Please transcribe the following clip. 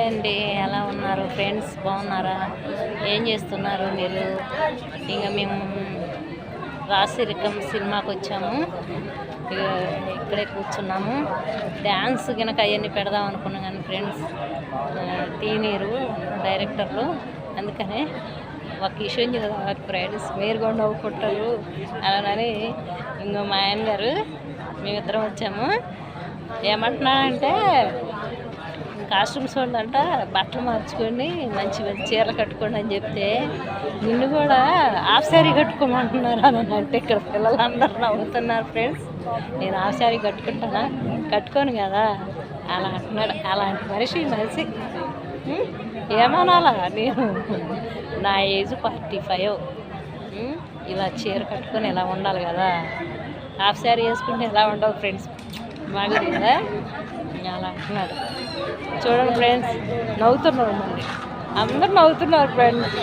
అండి, ఎలా ఉన్నారు ఫ్రెండ్స్? బాగున్నారా? ఏం చేస్తున్నారు మీరు? ఇంకా మేము రాశిరికం సినిమాకి వచ్చాము. ఇక్కడే కూర్చున్నాము. డ్యాన్స్ కనుక అవన్నీ పెడదాం అనుకున్నాం కానీ ఫ్రెండ్స్ తీనీరు డైరెక్టర్లు, అందుకనే ఒక విషయం కదా ఫ్రెండ్స్, మీరు కూడా నవ్వుకుంటారు అలానని ఇంకో మా ఆయన గారు మేమిద్దరం వచ్చాము. ఏమంటున్నానంటే కాస్ట్యూమ్స్ వాళ్ళంట బట్టలు మార్చుకొని మంచి మంచి చీరలు కట్టుకోండి అని చెప్తే నిన్ను కూడా హాఫ్ శారీ కట్టుకోమంటున్నారు అని అంటే ఇక్కడ పిల్లలందరూ నవ్వుతున్నారు ఫ్రెండ్స్. నేను హాఫ్ శారీ కట్టుకుంటానా? కట్టుకోను కదా అలా అంటున్నాడు. అలాంటి మనిషి ఏమనాలా? నేను నా ఏజ్ 45, ఇలా చీర కట్టుకొని ఇలా ఉండాలి కదా, హాఫ్ శారీ వేసుకుంటే ఎలా ఉండవు ఫ్రెండ్స్, బాగా కదా అలా అంటున్నాడు. చూడండి ఫ్రెండ్స్, నవ్వుతున్నారు, మళ్ళీ అందరు నవ్వుతున్నారు ఫ్రెండ్స్.